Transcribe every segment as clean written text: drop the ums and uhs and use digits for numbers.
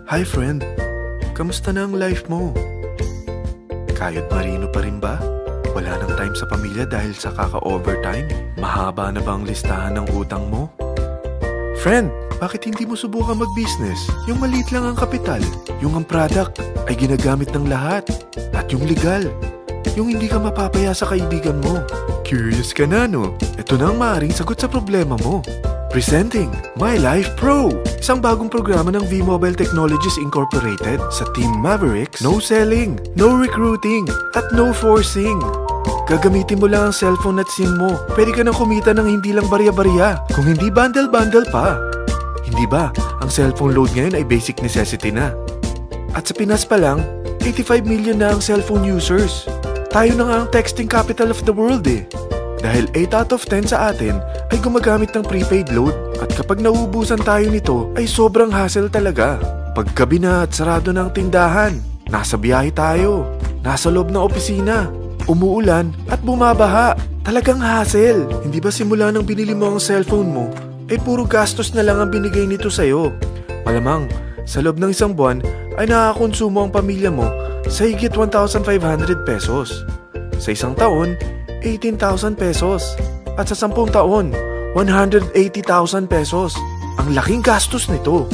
Hi friend, kamusta na ang life mo? Kayod marino pa rin ba? Wala nang time sa pamilya dahil sa kaka-overtime? Mahaba na ba ang listahan ng utang mo? Friend, bakit hindi mo subukan mag-business? Yung maliit lang ang kapital, yung ang product ay ginagamit ng lahat, at yung legal, yung hindi ka mapapaya sa kaibigan mo. Curious ka na, no? Ito na ang maaaring sagot sa problema mo. Presenting My Life Pro, isang bagong programa ng V-Mobile Technologies Incorporated sa Team Mavericks. No selling, no recruiting, at no forcing. Gagamitin mo lang ang cellphone at SIM mo. Pwede ka nang kumita ng hindi lang barya-barya, kung hindi bundle-bundle pa. Hindi ba, ang cellphone load ngayon ay basic necessity na. At sa Pinas pa lang, 85 million na ang cellphone users. Tayo na nga ang texting capital of the world eh. Dahil 8 out of 10 sa atin ay gumagamit ng prepaid load at kapag nauubusan tayo nito ay sobrang hassle talaga. Paggabi na at sarado ng tindahan, nasa biyahe tayo, nasa loob ng opisina, umuulan at bumabaha. Talagang hassle. Hindi ba simula nang binili mo ang cellphone mo ay puro gastos na lang ang binigay nito sa'yo? Malamang sa loob ng isang buwan ay nakakonsumo ang pamilya mo sa higit 1,500 pesos. Sa isang taon, 18,000 pesos. At sa 10 taon, 180,000 pesos. Ang laking gastos nito.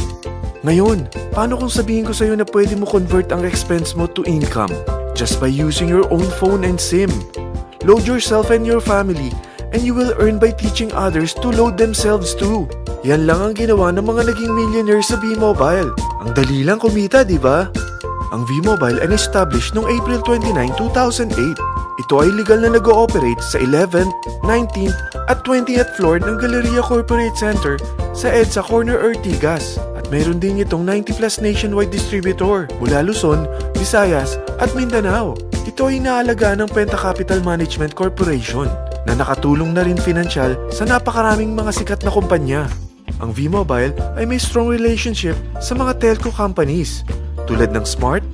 Ngayon, paano kung sabihin ko sa'yo na pwede mo convert ang expense mo to income just by using your own phone and SIM? Load yourself and your family and you will earn by teaching others to load themselves too. Yan lang ang ginawa ng mga naging millionaires sa V-Mobile. Ang dali lang kumita, di ba? Ang V-Mobile ay established noong April 29, 2008. Ito ay legal na nag-ooperate sa 11th, 19th at 20th floor ng Galleria Corporate Center sa EDSA Corner Ortigas. At meron din itong 90 plus nationwide distributor mula Luzon, Visayas at Mindanao. Ito ay inaalaga ng Penta Capital Management Corporation na nakatulong na rin pinansyal sa napakaraming mga sikat na kumpanya. Ang V-Mobile ay may strong relationship sa mga telco companies tulad ng Smart,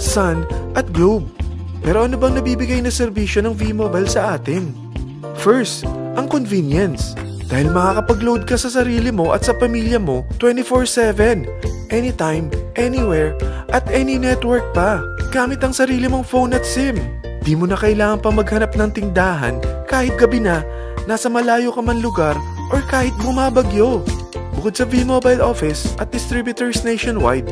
Sun at Globe. Pero ano bang nabibigay na serbisyo ng V-Mobile sa atin? First, ang convenience. Dahil makakapag-load ka sa sarili mo at sa pamilya mo 24/7, anytime, anywhere, at any network pa. Gamit ang sarili mong phone at SIM. Di mo na kailangan pa maghanap ng tindahan kahit gabi na, nasa malayo ka man lugar, or kahit bumabagyo. Bukod sa V-Mobile office at distributors nationwide,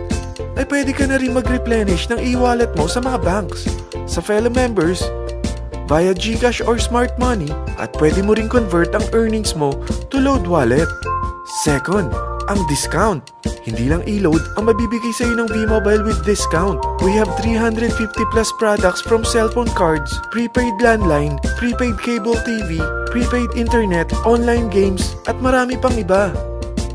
ay pwede ka na rin mag-replenish ng e-wallet mo sa mga banks, sa fellow members, via GCash or Smart Money, at pwede mo rin convert ang earnings mo to load wallet. Second, ang discount. Hindi lang e-load ang mabibigay sa iyo ng V-Mobile with discount. We have 350 plus products from cellphone cards, prepaid landline, prepaid cable TV, prepaid internet, online games, at marami pang iba.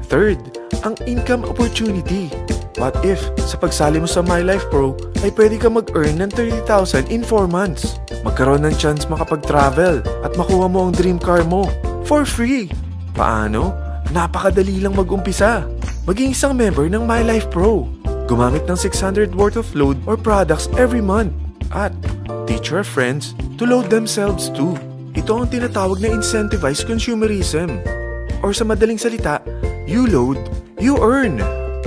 Third, ang income opportunity. What if, sa pagsali mo sa My Life Pro, ay pwede ka mag-earn ng 30,000 in 4 months? Magkaroon ng chance makapag-travel at makuha mo ang dream car mo for free. Paano? Napakadali lang mag-umpisa. Maging isang member ng My Life Pro. Gumamit ng 600 worth of load or products every month. At teach your friends to load themselves too. Ito ang tinatawag na incentivized consumerism. Or sa madaling salita, you load, you earn.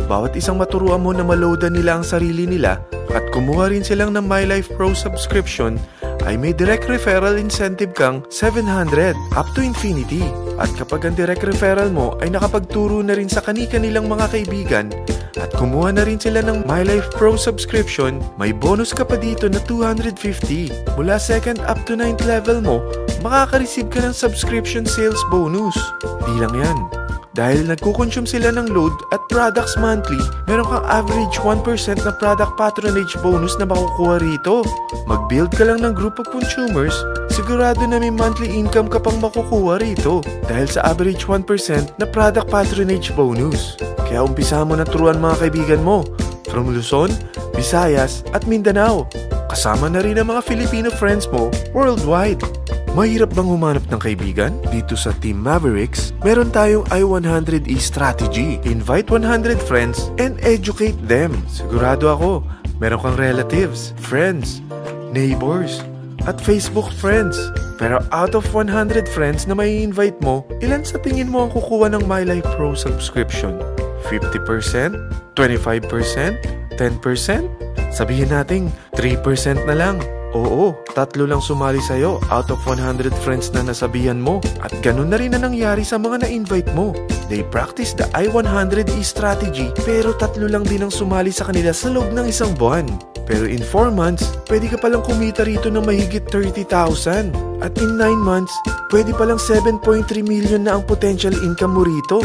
Bawat isang maturuan mo na maloadan nila ang sarili nila at kumuha rin silang ng My Life Pro subscription, ay may direct referral incentive kang 700 up to infinity. At kapag ang direct referral mo ay nakapagturo na rin sa kani-kanilang mga kaibigan at kumuha na rin sila ng My Life Pro subscription, may bonus ka pa dito na 250. Mula 2nd up to 9th level mo, makaka-receive ka ng subscription sales bonus. Di lang yan. Dahil nagkukonsume sila ng load at products monthly, meron kang average 1% na product patronage bonus na makukuha rito. Mag-build ka lang ng group of consumers, sigurado na may monthly income ka pang makukuha rito dahil sa average 1% na product patronage bonus. Kaya umpisa mo na turuan mga kaibigan mo from Luzon, Visayas at Mindanao. Kasama na rin ang mga Filipino friends mo worldwide. Mahirap bang humanap ng kaibigan? Dito sa Team Mavericks, meron tayong I100E strategy. Invite 100 friends and educate them. Sigurado ako, meron kang relatives, friends, neighbors, at Facebook friends. Pero out of 100 friends na may invite mo, ilan sa tingin mo ang kukuha ng My Life Pro subscription? 50%? 25%? 10%? Sabihin nating 3% na lang. Oo, 3 lang sumali sa'yo out of 100 friends na nasabihan mo. At ganun na rin na nangyari sa mga na-invite mo. They practice the I-100E strategy pero 3 lang din ang sumali sa kanila sa loob ng isang buwan. Pero in 4 months, pwede ka palang kumita rito ng mahigit 30,000. At in 9 months, pwede palang 7.3 million na ang potential income mo rito.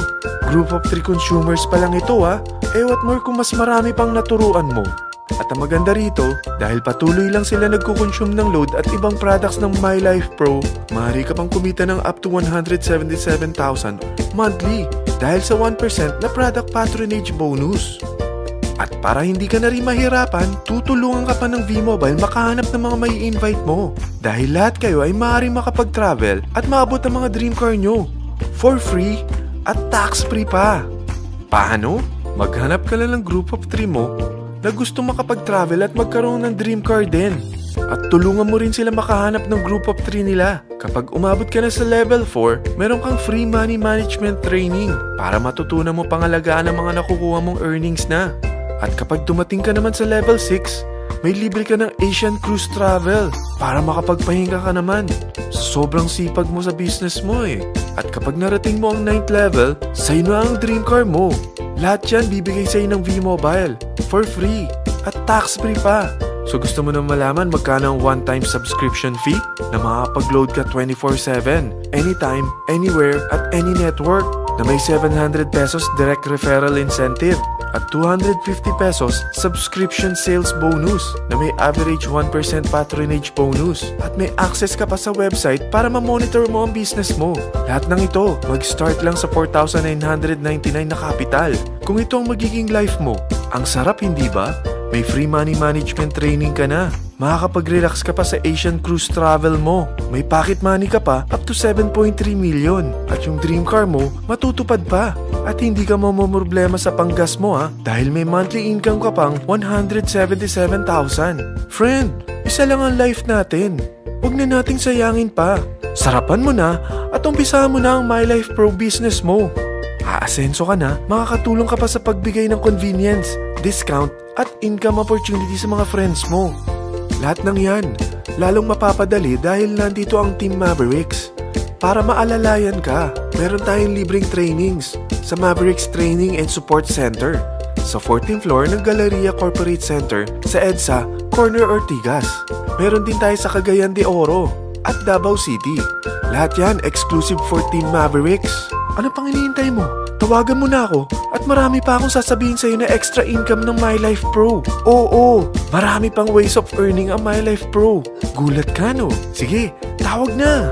Group of 3 consumers pa lang ito ha. What more kung mas marami pang naturuan mo. At ang maganda rito, dahil patuloy lang sila nagkukonsume ng load at ibang products ng My Life Pro, maaari ka pang kumita ng up to 177,000 monthly dahil sa 1% na product patronage bonus. At para hindi ka na rin mahirapan, tutulungan ka pa ng V-Mobile makahanap ng mga may invite mo. Dahil lahat kayo ay maaaring makapag-travel at maabot ang mga dream car nyo. For free at tax-free pa. Paano? Maghanap ka lang ng group of 3 mo na gusto makapag-travel at magkaroon ng dream car din. At tulungan mo rin sila makahanap ng group of 3 nila. Kapag umabot ka na sa level 4, meron kang free money management training para matutunan mo pangalagaan ang mga nakukuha mong earnings na. At kapag dumating ka naman sa level 6, may libre ka ng Asian Cruise Travel para makapagpahinga ka naman. Sobrang sipag mo sa business mo eh. At kapag narating mo ang 9th level, sa'yo na ang dream car mo. Lahat yan bibigay sa'yo ng V-Mobile for free at tax-free pa. So gusto mo nang malaman magkano ang one-time subscription fee na makakapag-load ka 24/7, anytime, anywhere, at any network na may 700 pesos direct referral incentive at 250 pesos subscription sales bonus na may average 1% patronage bonus at may access ka pa sa website para ma-monitor mo ang business mo. Lahat ng ito, mag-start lang sa 4,999 na capital. Kung ito ang magiging life mo, ang sarap hindi ba? May free money management training ka na. Makakapag-relax ka pa sa Asian Cruise Travel mo. May pocket money ka pa up to 7.3 million. At yung dream car mo, matutupad pa. At hindi ka mamomroblema sa panggas mo ha, dahil may monthly income ka pang 177,000. Friend, isa lang ang life natin. Huwag na nating sayangin pa. Sarapan mo na at umpisahan mo na ang My Life Pro business mo. Aasenso ka na, makakatulong ka pa sa pagbigay ng convenience, discount, at income opportunity sa mga friends mo. Lahat ng yan, lalong mapapadali dahil nandito ang Team Mavericks. Para maalalayan ka, meron tayong libreng trainings sa Mavericks Training and Support Center sa 14th floor ng Galleria Corporate Center sa EDSA, Corner Ortigas. Meron din tayo sa Cagayan de Oro at Davao City. Lahat yan exclusive for Team Mavericks. Ano pang hinihintay mo? Tawagan mo na ako at marami pa akong sasabihin sa'yo na extra income ng My Life Pro. Oo, marami pang ways of earning ang My Life Pro. Gulat ka no? Sige, tawag na!